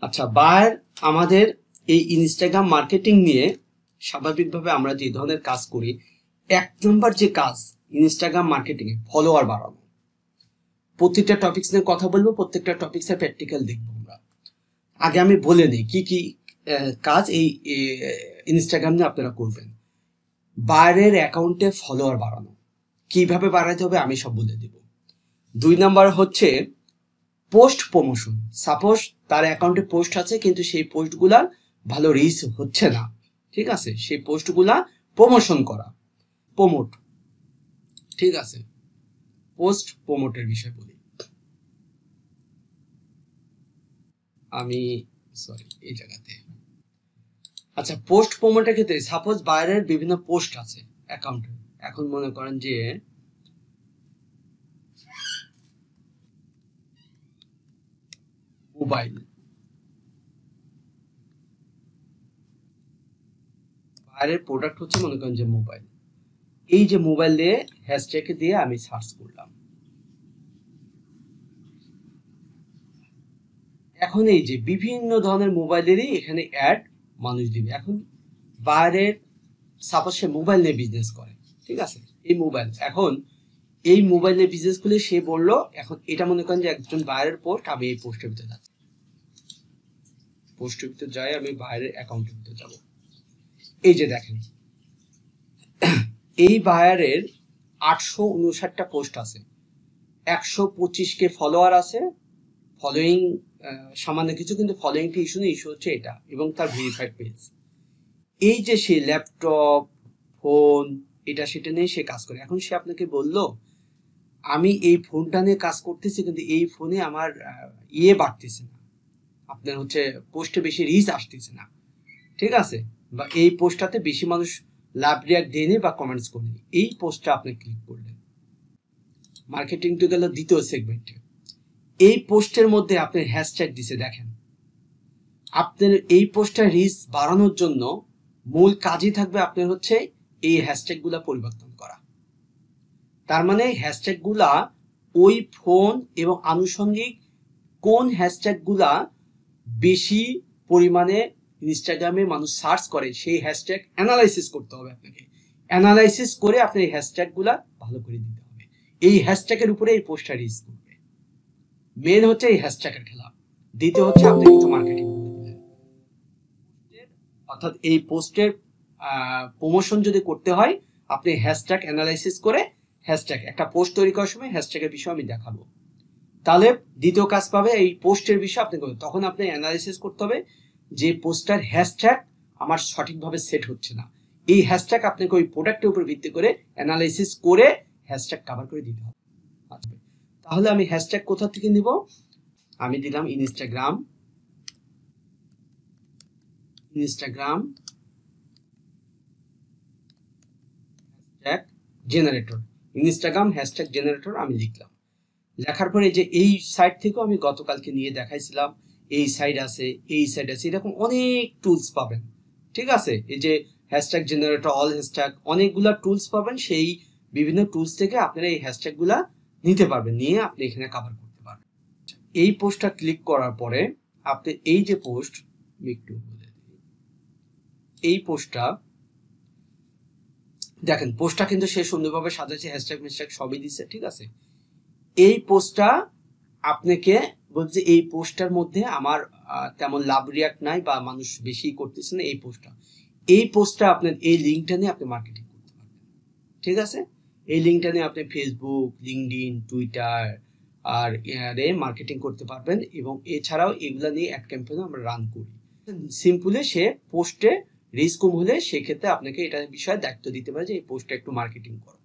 আচ্ছা, বায়ার আমাদের এই ইনস্টাগ্রাম মার্কেটিং নিয়ে স্বাভাবিকভাবে আমরা যে ধরনের কাজ করি, 1 নম্বর যে কাজ ইনস্টাগ্রাম মার্কেটিং এ ফলোয়ার বাড়ানো। প্রত্যেকটা টপিকস নিয়ে কথা বলবো, প্রত্যেকটা টপিক্সের প্র্যাকটিক্যাল দেখবো আমরা। আগে আমি বলে নিই কি কি কাজ এই ইনস্টাগ্রাম নিয়ে আপনারা করবেন। বায়ারের অ্যাকাউন্টে ফলোয়ার বাড়ানো, কিভাবে বাড়াতে হবে আমি সব বলে দেব। 2 নম্বর হচ্ছে পোস্ট প্রমোশন। সাপোজ তার অ্যাকাউন্টে পোস্ট আছে কিন্তু সেই পোস্টগুলার ভালো রিচ হচ্ছে না, ঠিক আছে, সেই পোস্টগুলা প্রমোশন করা, প্রমোট, ঠিক আছে, পোস্ট প্রমোটের বিষয় বলি আমি, সরি এই জায়গাতে। আচ্ছা, পোস্ট প্রমোটের ক্ষেত্রে সাপোজ বাইরের বিভিন্ন পোস্ট আছে অ্যাকাউন্টে, এখন মনে করেন যে মোবাইল, বাইরের প্রোডাক্ট হচ্ছে মনে করেন যে মোবাইল। এই যে মোবাইল দিয়ে হ্যাশট্যাগ দিয়ে আমি সার্চ করলাম, এখন এই যে বিভিন্ন ধরনের মোবাইলেরই এখানে অ্যাড মানুষ দিবে। এখন বাইরের সাপোজ সে মোবাইল নিয়ে বিজনেস করে, ঠিক আছে, এই মোবাইল, এখন এই মোবাইল নিয়ে বিজনেস করলে সে বললো, এখন এটা মনে করেন যে একজন বাইরের পোস্ট, আমি এই পোস্টের ভিতরে যাচ্ছি, পোস্টের ভিতরে যাই, আমি বাইরের অ্যাকাউন্টের ভিতরে যাব। এই যে দেখেন, এই বায়ারের 859টা পোস্ট আছে, 125K ফলোয়ার আছে, ফলোয়িং সামান্য কিছু, কিন্তু ফলোয়িংটি ইস্যু নেই, ইস্যু হচ্ছে এটা, এবং তার ভেরিফাইড পেজ। এই যে সে ল্যাপটপ, ফোন, এটা সেটা নিয়ে সে কাজ করে। এখন সে আপনাকে বলল আমি এই ফোনটা নিয়ে কাজ করতেছি কিন্তু এই ফোনে আমার বাড়তেছে না, আপনার হচ্ছে পোস্টে বেশি রিচ আসতেছে না, ঠিক আছে, বা এই পোস্টটাতে বেশি মানুষ লাভ রিয়াক্ট দেয়নি বা কমেন্টস করেনি। এই পোস্টটা আপনি ক্লিক করলেন, মার্কেটিং টু গেল দ্বিতীয় সেগমেন্টে। এই পোস্টের মধ্যে আপনি হ্যাশট্যাগ দিছে, দেখেন আপনার এই পোস্টটা রিচ বাড়ানোর জন্য মূল কাজই থাকবে আপনার হচ্ছে এই হ্যাশট্যাগ গুলা পরিবর্তন করা। তার মানে হ্যাশট্যাগ গুলা ওই ফোন এবং আনুষঙ্গিক কোন হ্যাশট্যাগ গুলা বেশি পরিমাণে ইনস্টাগ্রামে মানুষ সার্চ করে সেই হ্যাশট্যাগ অ্যানালাইসিস করতে হবে আপনাকে। অ্যানালাইসিস করে আপনি এই হ্যাশট্যাগ গুলা ভালো করে দিতে হবে। এই হ্যাশট্যাগের উপরে এই পোস্টটা রিচ করবে। মেন হচ্ছে এই হ্যাশট্যাগের খেলা। দ্বিতীয় হচ্ছে আপনি কিছু মার্কেটিং করে দিলেন, অর্থাৎ এই পোস্টের প্রমোশন যদি করতে হয় আপনি হ্যাশট্যাগ অ্যানালাইসিস করে, হ্যাশট্যাগ একটা পোস্ট তৈরি করার সময় হ্যাশট্যাগের বিষয় আমি দেখাবো, তাহলে দ্বিতীয় কাজ পাবে এই পোস্টের বিষয় আপনি করবেন। তখন আপনি অ্যানালাইসিস করতে হবে যে পোস্টার হ্যাশট্যাগ আমার সঠিকভাবে সেট হচ্ছে না, এই হ্যাশট্যাগ আপনাকে ওই প্রোডাক্টের উপর ভিত্তি করে অ্যানালাইসিস করে হ্যাশট্যাগ কভার করে দিতে হবে। তাহলে আমি হ্যাশট্যাগ কোথা থেকে নিব, আমি দিলাম Instagram, Instagram hashtag generator, Instagram hashtag generator আমি লিখলাম। লেখার পরে যে এই সাইট থেকেও আমি গতকালকে নিয়ে দেখাইছিলাম, এই সাইট আছে, এই সাইট আছে, এরকম অনেক টুলস পাবেন, ঠিক আছে, এই যে হ্যাশট্যাগ জেনারেটর, অল হ্যাশট্যাগ, অনেকগুলা টুলস পাবেন, সেই বিভিন্ন টুলস থেকে আপনারা এই হ্যাশট্যাগ গুলা নিতে পারবেন, নিয়ে আপনি এখানে কভার করতে পারবেন। এই পোস্টটা ক্লিক করার পরে আপনি এই যে পোস্ট, একটু এই পোস্টটা দেখেন, পোস্টটা কিন্তু সে সুন্দরভাবে সাজাচ্ছে, হ্যাশট্যাগ ম্যাশট্যাগ সবই দিচ্ছে, ঠিক আছে। এই পোস্টটা আপনাকে বলছে এই পোস্টটার মধ্যে আমার তেমন লাভ রিয়াক্ট নাই বা মানুষ বেশি করতেছে না, এই পোস্টটা আপনার এই লিঙ্কটা নিয়ে আপনি মার্কেটিং করতে পারবেন, ঠিক আছে। এই লিঙ্কটা নিয়ে আপনি ফেসবুক, লিঙ্কডইন, টুইটার আর এর মার্কেটিং করতে পারবেন, এবং এছাড়াও এগুলা নিয়ে অ্যাড ক্যাম্পেইন আমরা রান করি। সিম্পলি সে পোস্টে রিস্ক কম হলে সেক্ষেত্রে আপনাকে এটা বিষয়ে দায়িত্ব দিতে পারে যে এই পোস্টটা একটু মার্কেটিং করো।